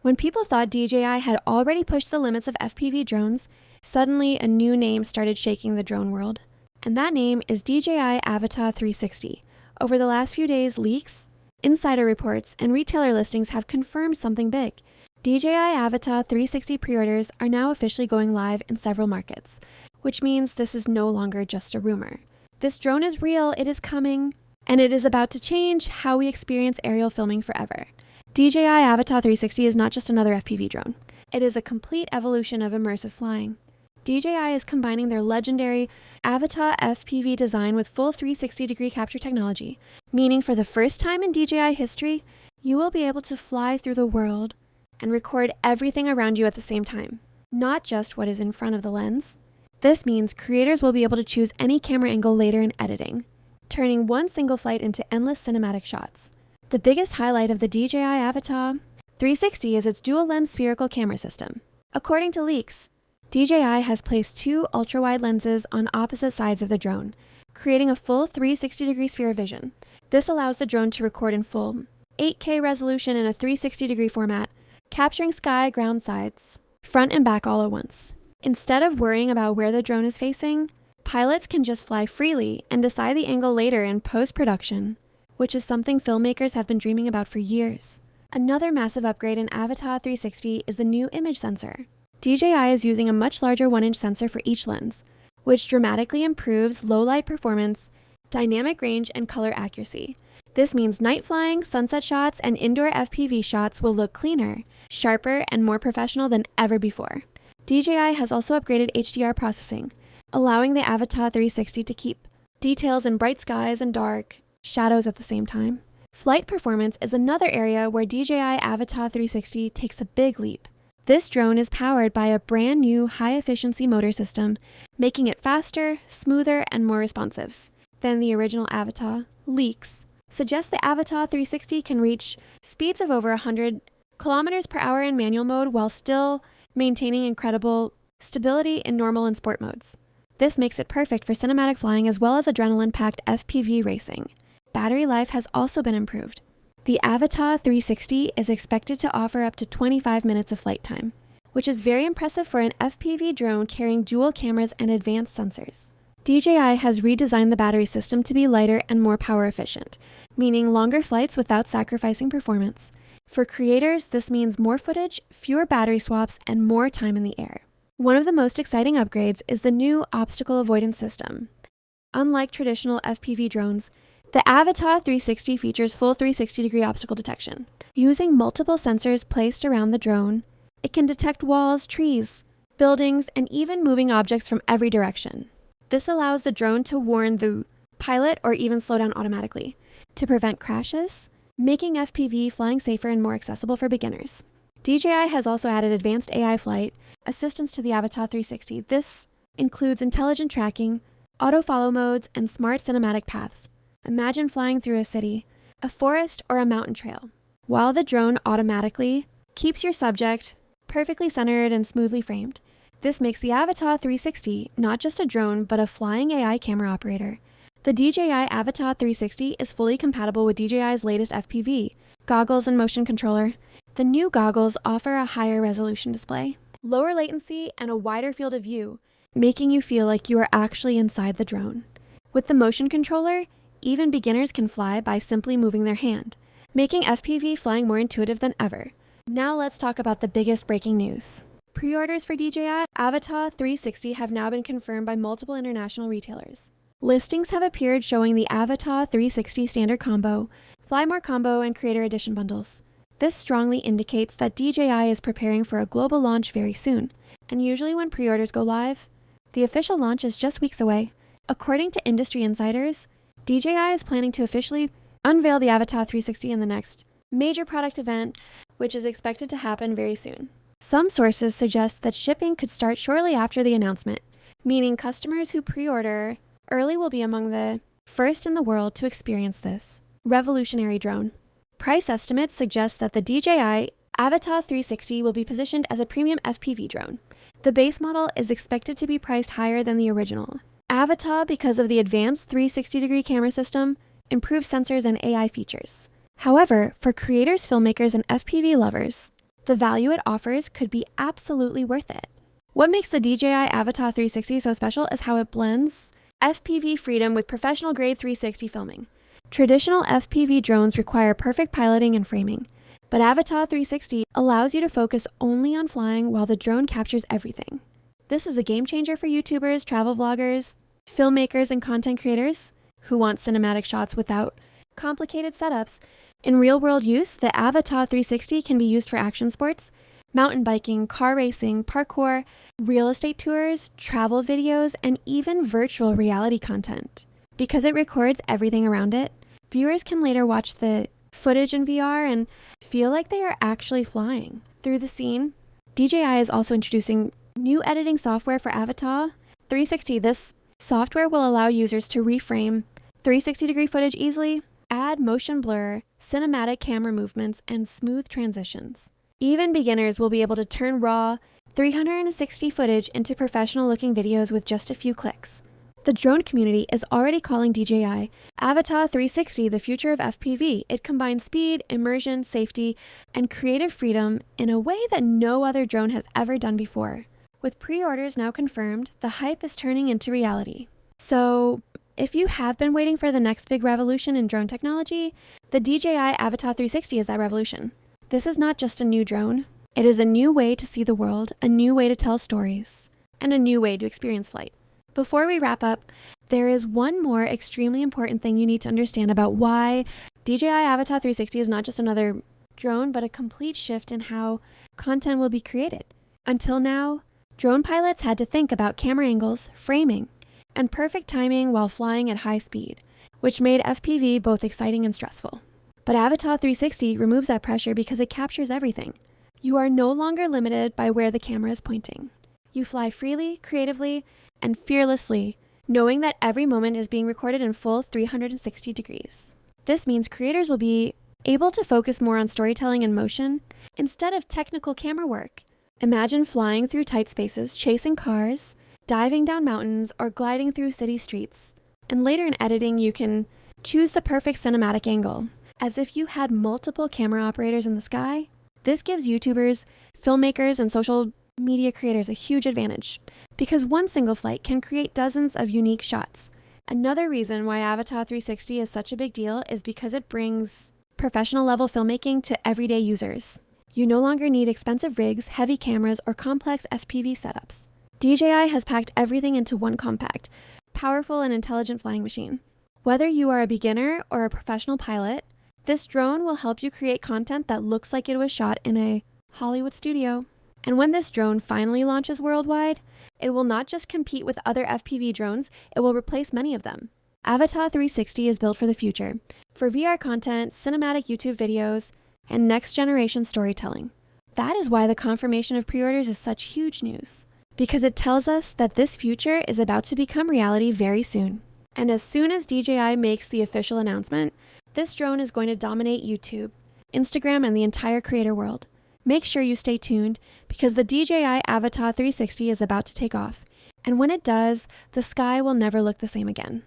When people thought DJI had already pushed the limits of FPV drones, suddenly a new name started shaking the drone world. And that name is DJI Avata 360. Over the last few days, leaks, insider reports, and retailer listings have confirmed something big. DJI Avata 360 pre-orders are now officially going live in several markets, which means this is no longer just a rumor. This drone is real, it is coming, and it is about to change how we experience aerial filming forever. DJI Avata 360 is not just another FPV drone. It is a complete evolution of immersive flying. DJI is combining their legendary Avata FPV design with full 360-degree capture technology, meaning for the first time in DJI history, you will be able to fly through the world and record everything around you at the same time, not just what is in front of the lens. This means creators will be able to choose any camera angle later in editing, turning one single flight into endless cinematic shots. The biggest highlight of the DJI Avata 360 is its dual-lens spherical camera system. According to leaks, DJI has placed two ultra-wide lenses on opposite sides of the drone, creating a full 360-degree sphere of vision. This allows the drone to record in full 8K resolution in a 360-degree format, capturing sky, ground, sides, front and back all at once. Instead of worrying about where the drone is facing, pilots can just fly freely and decide the angle later in post-production, which is something filmmakers have been dreaming about for years. Another massive upgrade in Avata 360 is the new image sensor. DJI is using a much larger 1-inch sensor for each lens, which dramatically improves low-light performance, dynamic range, and color accuracy. This means night flying, sunset shots, and indoor FPV shots will look cleaner, sharper, and more professional than ever before. DJI has also upgraded HDR processing, allowing the Avata 360 to keep details in bright skies and dark shadows at the same time. Flight performance is another area where DJI Avata 360 takes a big leap. This drone is powered by a brand new high-efficiency motor system, making it faster, smoother, and more responsive than the original Avata. Leaks suggest the Avata 360 can reach speeds of over 100 kilometers per hour in manual mode while still maintaining incredible stability in normal and sport modes. This makes it perfect for cinematic flying as well as adrenaline-packed FPV racing. Battery life has also been improved. The Avata 360 is expected to offer up to 25 minutes of flight time, which is very impressive for an FPV drone carrying dual cameras and advanced sensors. DJI has redesigned the battery system to be lighter and more power efficient, meaning longer flights without sacrificing performance. For creators, this means more footage, fewer battery swaps, and more time in the air. One of the most exciting upgrades is the new obstacle avoidance system. Unlike traditional FPV drones, the Avata 360 features full 360-degree obstacle detection. Using multiple sensors placed around the drone, it can detect walls, trees, buildings, and even moving objects from every direction. This allows the drone to warn the pilot or even slow down automatically to prevent crashes, making FPV flying safer and more accessible for beginners. DJI has also added advanced AI flight assistance to the Avata 360. This includes intelligent tracking, auto-follow modes, and smart cinematic paths. Imagine flying through a city, a forest, or a mountain trail, while the drone automatically keeps your subject perfectly centered and smoothly framed. This makes the Avata 360 not just a drone, but a flying AI camera operator. The DJI Avata 360 is fully compatible with DJI's latest FPV, goggles and motion controller. The new goggles offer a higher resolution display, lower latency, and a wider field of view, making you feel like you are actually inside the drone. With the motion controller, even beginners can fly by simply moving their hand, making FPV flying more intuitive than ever. Now let's talk about the biggest breaking news. Pre-orders for DJI Avata 360 have now been confirmed by multiple international retailers. Listings have appeared showing the Avata 360 Standard Combo, Fly More Combo, and Creator Edition bundles. This strongly indicates that DJI is preparing for a global launch very soon, and usually when pre-orders go live, the official launch is just weeks away. According to industry insiders, DJI is planning to officially unveil the Avata 360 in the next major product event, which is expected to happen very soon. Some sources suggest that shipping could start shortly after the announcement, meaning customers who pre-order early will be among the first in the world to experience this revolutionary drone. Price estimates suggest that the DJI Avata 360 will be positioned as a premium FPV drone. The base model is expected to be priced higher than the original Avata because of the advanced 360-degree camera system, improved sensors, and AI features. However, for creators, filmmakers, and FPV lovers, the value it offers could be absolutely worth it. What makes the DJI Avata 360 so special is how it blends FPV freedom with professional grade 360 filming. Traditional FPV drones require perfect piloting and framing, but Avata 360 allows you to focus only on flying while the drone captures everything. This is a game changer for YouTubers, travel vloggers, filmmakers, and content creators who want cinematic shots without complicated setups. In real-world use, the Avata 360 can be used for action sports, mountain biking, car racing, parkour, real estate tours, travel videos, and even virtual reality content. Because it records everything around it, viewers can later watch the footage in VR and feel like they are actually flying through the scene. DJI is also introducing new editing software for Avata 360. This software will allow users to reframe 360-degree footage easily, add motion blur, cinematic camera movements, and smooth transitions. Even beginners will be able to turn raw 360 footage into professional-looking videos with just a few clicks. The drone community is already calling DJI Avata 360 the future of FPV. It combines speed, immersion, safety, and creative freedom in a way that no other drone has ever done before. With pre-orders now confirmed, the hype is turning into reality. So, if you have been waiting for the next big revolution in drone technology, the DJI Avata 360 is that revolution. This is not just a new drone. It is a new way to see the world, a new way to tell stories, and a new way to experience flight. Before we wrap up, there is one more extremely important thing you need to understand about why DJI Avata 360 is not just another drone, but a complete shift in how content will be created. Until now, drone pilots had to think about camera angles, framing, and perfect timing while flying at high speed, which made FPV both exciting and stressful. But Avata 360 removes that pressure because it captures everything. You are no longer limited by where the camera is pointing. You fly freely, creatively, and fearlessly, knowing that every moment is being recorded in full 360 degrees. This means creators will be able to focus more on storytelling and motion instead of technical camera work. Imagine flying through tight spaces, chasing cars, diving down mountains, or gliding through city streets. And later in editing, you can choose the perfect cinematic angle, as if you had multiple camera operators in the sky. This gives YouTubers, filmmakers, and social media creators a huge advantage, because one single flight can create dozens of unique shots. Another reason why Avata 360 is such a big deal is because it brings professional level filmmaking to everyday users. You no longer need expensive rigs, heavy cameras, or complex FPV setups. DJI has packed everything into one compact, powerful, and intelligent flying machine. Whether you are a beginner or a professional pilot, this drone will help you create content that looks like it was shot in a Hollywood studio. And when this drone finally launches worldwide, it will not just compete with other FPV drones, it will replace many of them. Avata 360 is built for the future, for VR content, cinematic YouTube videos, and next-generation storytelling. That is why the confirmation of pre-orders is such huge news, because it tells us that this future is about to become reality very soon. And as soon as DJI makes the official announcement, this drone is going to dominate YouTube, Instagram, and the entire creator world. Make sure you stay tuned, because the DJI Avata 360 is about to take off, and when it does, the sky will never look the same again.